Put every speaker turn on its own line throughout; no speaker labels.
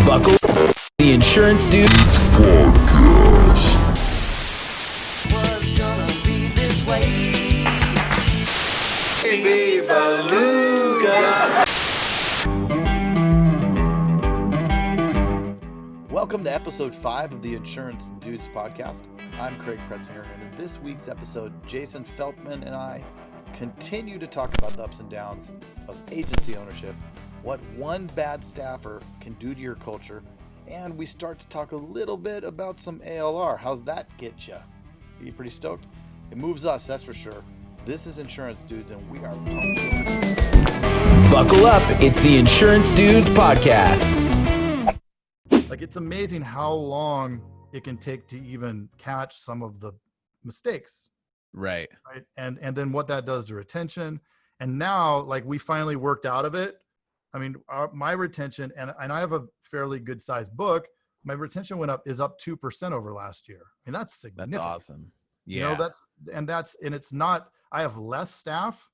Buckle up. The Insurance Dudes
Was gonna be this way.
Baby Beluga.
Welcome to episode 5 of the Insurance Dudes podcast. I'm Craig Pretzinger, and in this week's episode, Jason Feltman and I continue to talk about the ups and downs of agency ownership, what one bad staffer can do to your culture, and we start to talk a little bit about some ALR. How's that get you? Are you pretty stoked? It moves us, that's for sure. This is Insurance Dudes, and we are pumped.
Buckle up. It's the Insurance Dudes podcast.
Like, it's amazing how long it can take to even catch some of the mistakes.
Right.
And then what that does to retention. And now, like, we finally worked out of it. I mean, my retention, and I have a fairly good sized book. My retention is up 2% over last year. I mean, that's significant.
That's awesome.
Yeah. You know, and it's not, I have less staff,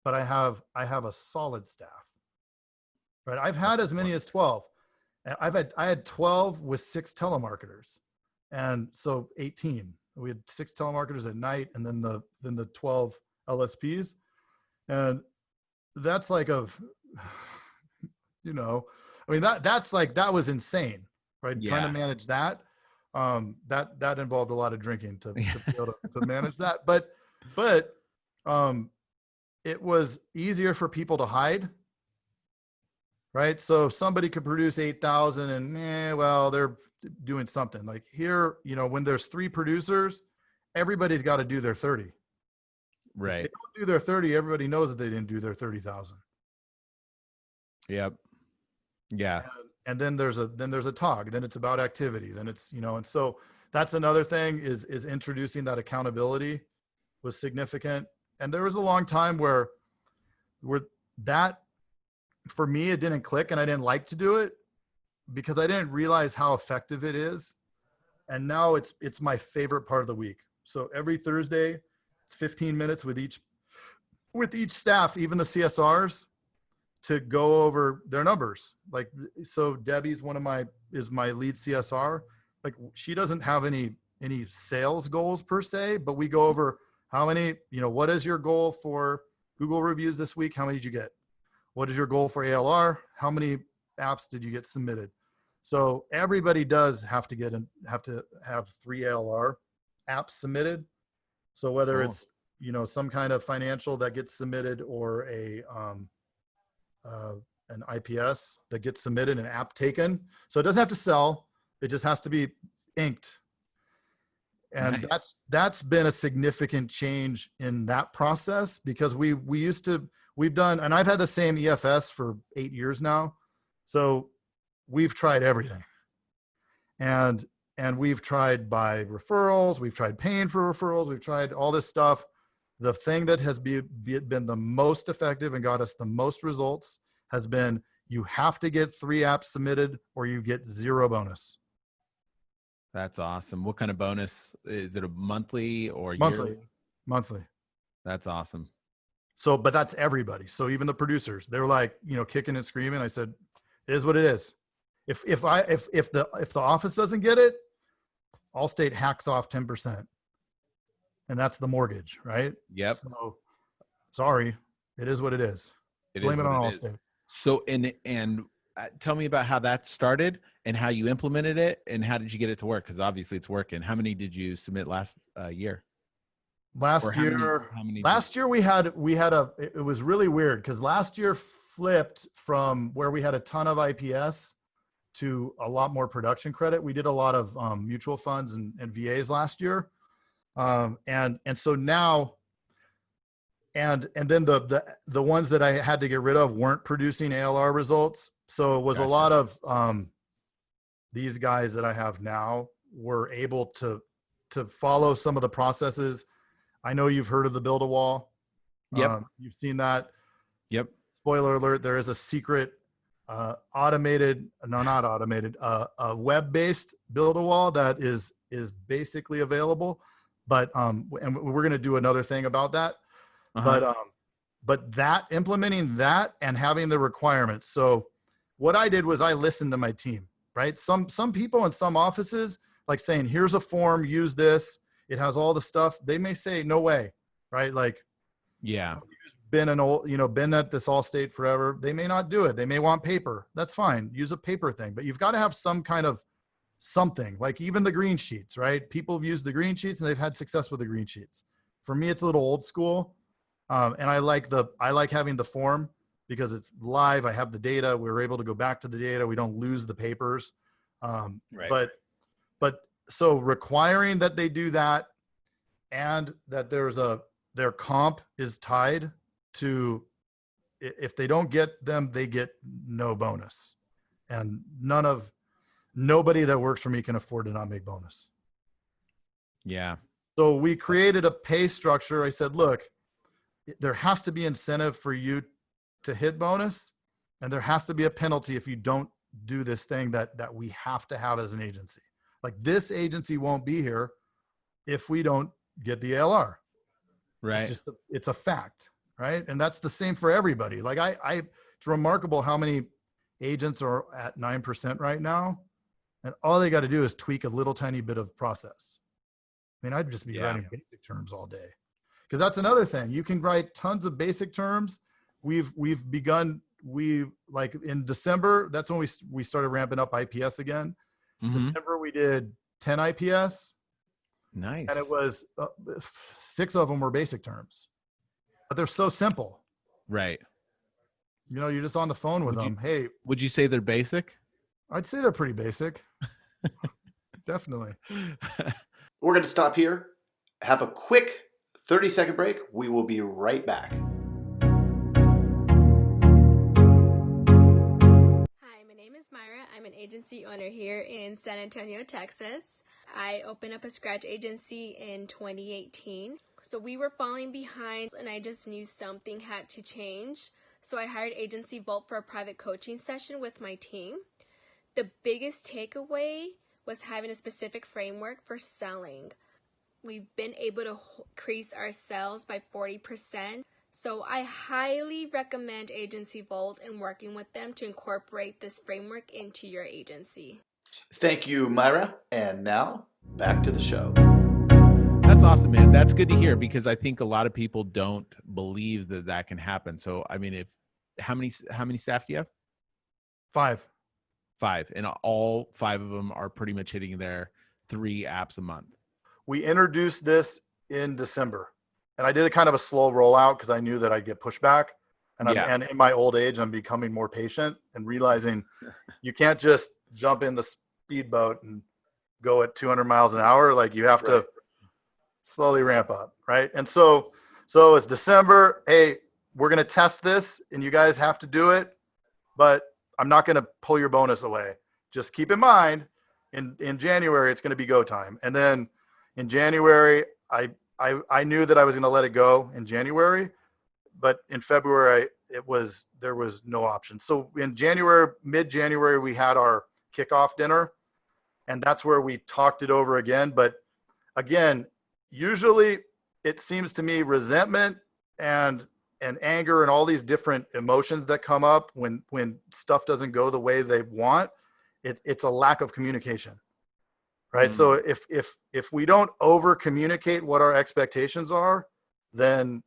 but I have a solid staff, right? I've had as many as 12. I had 12 with 6 telemarketers. And so 18, we had 6 telemarketers at night, and then the 12 LSPs. And that's like you know, I mean, that was insane, right?
Yeah.
Trying to manage that. That involved a lot of drinking to be able to manage that. But it was easier for people to hide, right? So somebody could produce 8,000 and well, they're doing something. Like here, you know, when there's 3 producers, everybody's got to do their 30.
Right.
If they don't do their 30, everybody knows that they didn't do their 30,000.
Yep. Yeah.
And then there's a talk. Then it's about activity. Then it's, you know, and so that's another thing is introducing that accountability was significant. And there was a long time where that, for me, it didn't click, and I didn't like to do it because I didn't realize how effective it is. And now it's my favorite part of the week. So every Thursday, it's 15 minutes with each staff, even the CSRs, to go over their numbers. Like, so Debbie's is my lead CSR. Like, she doesn't have any sales goals per se, but we go over how many, you know, what is your goal for Google reviews this week? How many did you get? What is your goal for ALR? How many apps did you get submitted? So everybody does have to have 3 ALR apps submitted. So whether
Cool.
it's, you know, some kind of financial that gets submitted, or an IPS that gets submitted, an app taken. So it doesn't have to sell. It just has to be inked. And
Nice.
that's been a significant change in that process, because we've done, and I've had the same EFS for 8 years now. So we've tried everything. And we've tried by referrals. We've tried paying for referrals. We've tried all this stuff. The thing that has been the most effective and got us the most results has been, you have to get 3 apps submitted or you get 0 bonus.
That's awesome. What kind of bonus? Is it a monthly or
Monthly.
yearly?
Monthly.
That's awesome.
So, but that's everybody. So even the producers, they're like, you know, kicking and screaming. I said, it is what it is. If the office doesn't get it, Allstate hacks off 10%. And that's the mortgage, right?
Yep.
So sorry, it is what it is. Blame it on Allstate.
So, and tell me about how that started and how you implemented it and how did you get it to work? Because obviously it's working. How many did you submit last year?
Last year it was really weird because last year flipped from where we had a ton of IPS to a lot more production credit. We did a lot of mutual funds and VAs last year. And so now, and then the ones that I had to get rid of weren't producing ALR results. So it was
Gotcha.
a lot of these guys that I have now were able to follow some of the processes. I know you've heard of the Build-A-Wall.
Yep.
You've seen that.
Yep.
Spoiler alert, there is a secret a web-based Build-A-Wall that is basically available. But and we're going to do another thing about that. But that implementing that and having the requirements. So what I did was I listened to my team. right? Some people in some offices, like saying, here's a form, use this. It has all the stuff. They may say, no way, right? Like,
Yeah.
been been at this Allstate forever. They may not do it. They may want paper. That's fine. Use a paper thing, but you've got to have some kind of something, like even the green sheets, right? People have used the green sheets and they've had success with the green sheets. For me, it's a little old school. And I like having the form because it's live. I have the data. We're able to go back to the data. We don't lose the papers.
Right.
But so requiring that they do that, and that their comp is tied to, if they don't get them, they get no bonus. And nobody that works for me can afford to not make bonus.
Yeah.
So we created a pay structure. I said, look, there has to be incentive for you to hit bonus, and there has to be a penalty if you don't do this thing that we have to have as an agency. Like, this agency won't be here if we don't get the ALR.
Right.
It's a fact, right? And that's the same for everybody. Like, it's remarkable how many agents are at 9% right now, and all they got to do is tweak a little tiny bit of process. I mean, I'd just be writing basic terms all day, because that's another thing. You can write tons of basic terms. We've begun. We, like, in December, that's when we started ramping up IPS again.
Mhm.
December we did 10 IPS.
Nice.
And it was 6 of them were basic terms, but they're so simple.
Right.
You're just on the phone with them. Hey,
Would you say they're basic?
I'd say they're pretty basic. Definitely.
We're going to stop here, have a quick 30-second break. We will be right back.
Hi, my name is Myra. I'm an agency owner here in San Antonio, Texas. I opened up a scratch agency in 2018. So we were falling behind, and I just knew something had to change. So I hired Agency Vault for a private coaching session with my team. The biggest takeaway was having a specific framework for selling. We've been able to increase our sales by 40%. So I highly recommend Agency Vault and working with them to incorporate this framework into your agency.
Thank you, Myra. And now, back to the show.
That's awesome, man. That's good to hear, because I think a lot of people don't believe that can happen. So, I mean, how many staff do you have?
5.
5, and all 5 of them are pretty much hitting their 3 apps a month.
We introduced this in December, and I did a kind of a slow rollout because I knew that I'd get pushback. And in my old age, I'm becoming more patient and realizing you can't just jump in the speedboat and go at 200 miles an hour. Like, you have to slowly ramp up, right? And so it's December. Hey, we're going to test this, and you guys have to do it, but I'm not going to pull your bonus away. Just keep in mind, in January, it's going to be go time. And then in January, I knew that I was going to let it go in January, but in February, there was no option. So in January, mid-January, we had our kickoff dinner, and that's where we talked it over again. But again, usually it seems to me resentment and anger and all these different emotions that come up when stuff doesn't go the way they want, it's a lack of communication, right? So if we don't over communicate what our expectations are, then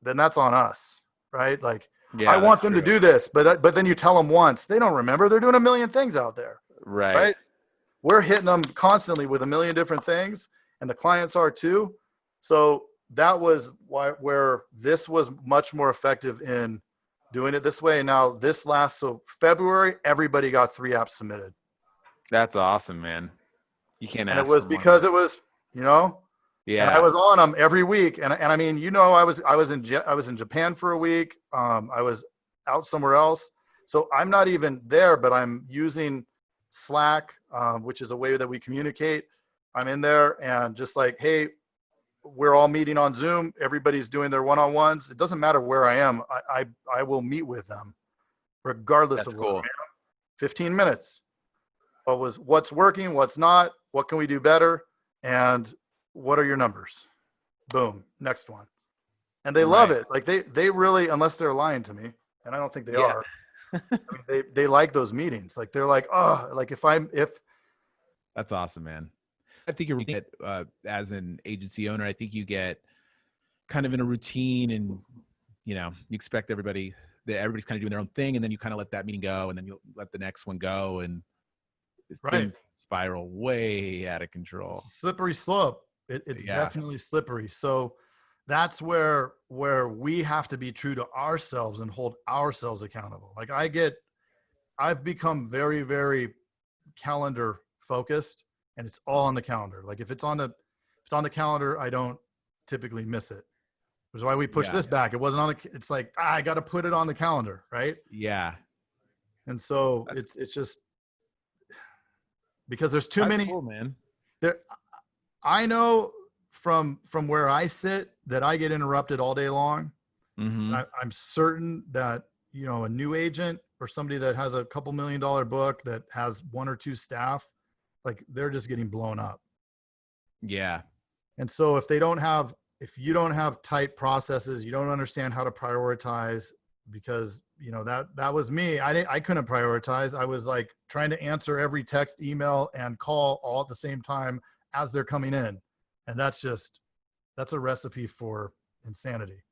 that's on us, right? Like, I want them to do this, but then you tell them once, they don't remember. They're doing a million things out there, right? We're hitting them constantly with a million different things, and the clients are too. So that was where this was much more effective in doing it this way. And now so February, everybody got 3 apps submitted.
That's awesome, man. You can't ask.
And it was because it was, and I was on them every week. And I mean, I was in Japan for a week. I was out somewhere else. So I'm not even there, but I'm using Slack, which is a way that we communicate. I'm in there and just like, hey, we're all meeting on Zoom. Everybody's doing their one-on-ones. It doesn't matter where I am. I will meet with them regardless of where I am. 15 minutes. What's working, what's not, what can we do better, and what are your numbers? Boom, next one. And they love it. Like, they really, unless they're lying to me, and I don't think they are, I mean, they like those meetings. Like they're like, oh, like if
That's awesome, man. I think you get as an agency owner, I think you get kind of in a routine, and you expect everybody's kind of doing their own thing, and then you kind of let that meeting go, and then you let the next one go, and things spiral way out of control.
It's a slippery slope. It's definitely slippery. So that's where we have to be true to ourselves and hold ourselves accountable. Like I've become very, very calendar focused, and it's all on the calendar. Like if it's on the calendar, I don't typically miss it. Which is why we pushed this back. It wasn't on it's like, I got to put it on the calendar. Right.
Yeah.
And so it's just because there's too many,
cool, man.
There, I know from where I sit that I get interrupted all day long.
Mm-hmm.
I'm certain that, a new agent or somebody that has a couple $1 million book that has 1 or 2 staff, like they're just getting blown up.
Yeah.
And so if you don't have tight processes, you don't understand how to prioritize, because that was me. I couldn't prioritize. I was like trying to answer every text, email, and call all at the same time as they're coming in. And that's a recipe for insanity.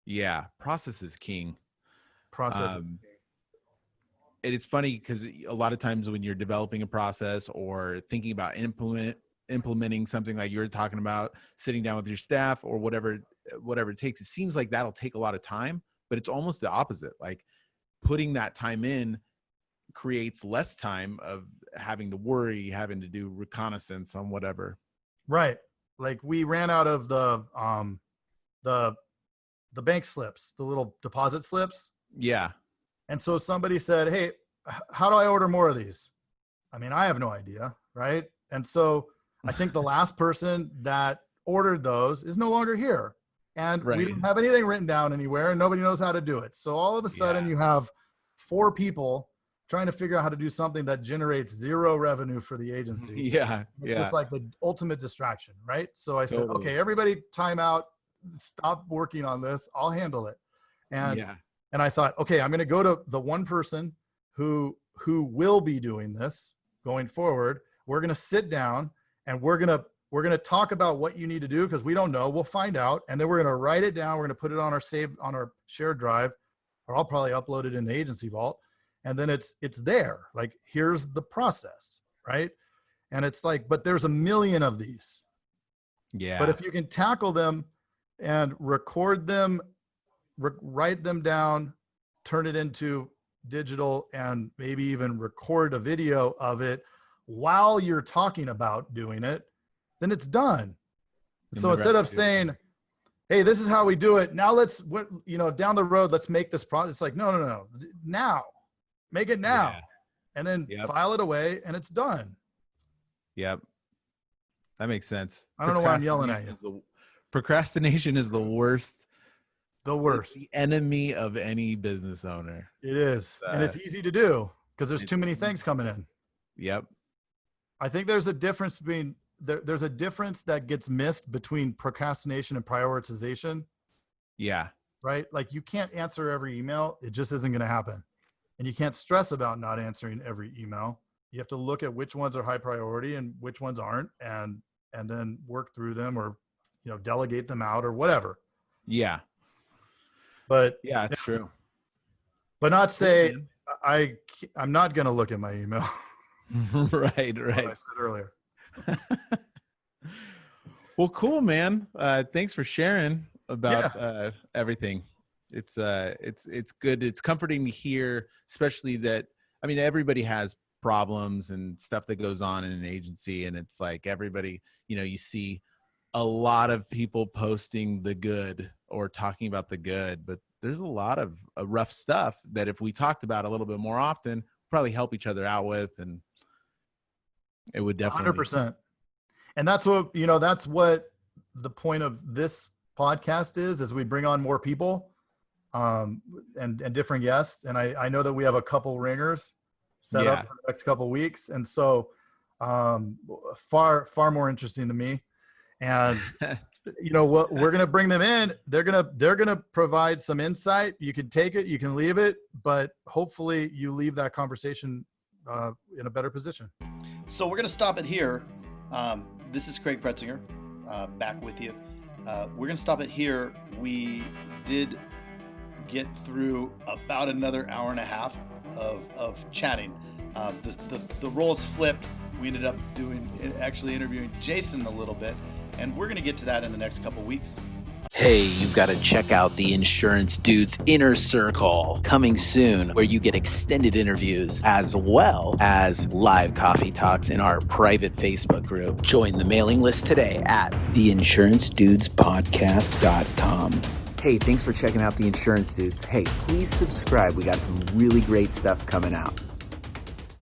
Yeah. Process is king.
Process.
And it's funny because a lot of times when you're developing a process or thinking about implementing something like you were talking about, sitting down with your staff or whatever it takes, it seems like that'll take a lot of time, but it's almost the opposite. Like putting that time in creates less time of having to worry, having to do reconnaissance on whatever.
Right. Like we ran out of the bank slips, the little deposit slips.
Yeah.
And so somebody said, hey, how do I order more of these? I mean, I have no idea. Right. And so I think the last person that ordered those is no longer here. And we don't have anything written down anywhere, and nobody knows how to do it. So all of a sudden you have 4 people trying to figure out how to do something that generates 0 revenue for the agency.
Yeah.
It's just like the ultimate distraction. Right. So I said,
Totally.
okay, everybody time out, stop working on this. I'll handle it. And I thought, okay, I'm going to go to the one person who will be doing this going forward. We're going to sit down and we're going to talk about what you need to do, because we don't know. We'll find out. And then we're going to write it down. We're going to put it on our shared drive, or I'll probably upload it in the agency vault. And then it's there. Like, here's the process. Right. And it's like, but there's a million of these.
Yeah.
But if you can tackle them and record them, write them down, turn it into digital, and maybe even record a video of it while you're talking about doing it, then it's done. So instead of saying, hey, this is how we do it, now let's, down the road, let's make this product. It's like, no. Now, make it now. Yeah. And then file it away, and it's done.
Yep. That makes sense.
I don't know why I'm yelling at you.
Procrastination is the worst.
The worst.
It's the enemy of any business owner.
It is. And it's easy to do because there's too many things coming in.
Yep.
I think there's a difference between there's a difference that gets missed between procrastination and prioritization.
Yeah.
Right? Like you can't answer every email. It just isn't going to happen. And you can't stress about not answering every email. You have to look at which ones are high priority and which ones aren't, and then work through them, or delegate them out or whatever.
Yeah.
But
yeah, it's true.
But not say I'm not going to look at my email.
Right.
What I said earlier.
Well, cool, man. Thanks for sharing about everything. It's good. It's comforting to hear, especially that, I mean, everybody has problems and stuff that goes on in an agency, and it's like everybody, you see a lot of people posting the good or talking about the good, but there's a lot of rough stuff that if we talked about a little bit more often, probably help each other out with, and it would definitely
100%. And that's what, that's what the point of this podcast is we bring on more people, and different guests. And I know that we have a couple ringers set up for the next couple of weeks. And so, far more interesting to me. And you know what, we're going to bring them in. They're going to provide some insight. You can take it, you can leave it, but hopefully you leave that conversation in a better position.
So we're going to stop it here. This is Craig Pretzinger, back with you. We're going to stop it here. We did get through about another hour and a half of chatting. The roles flipped. We ended up actually interviewing Jason a little bit, and we're going to get to that in the next couple weeks.
Hey, you've got to check out the Insurance Dudes Inner Circle coming soon, where you get extended interviews as well as live coffee talks in our private Facebook group. Join the mailing list today at theinsurancedudespodcast.com. Hey, thanks for checking out the Insurance Dudes. Hey, please subscribe. We got some really great stuff coming out.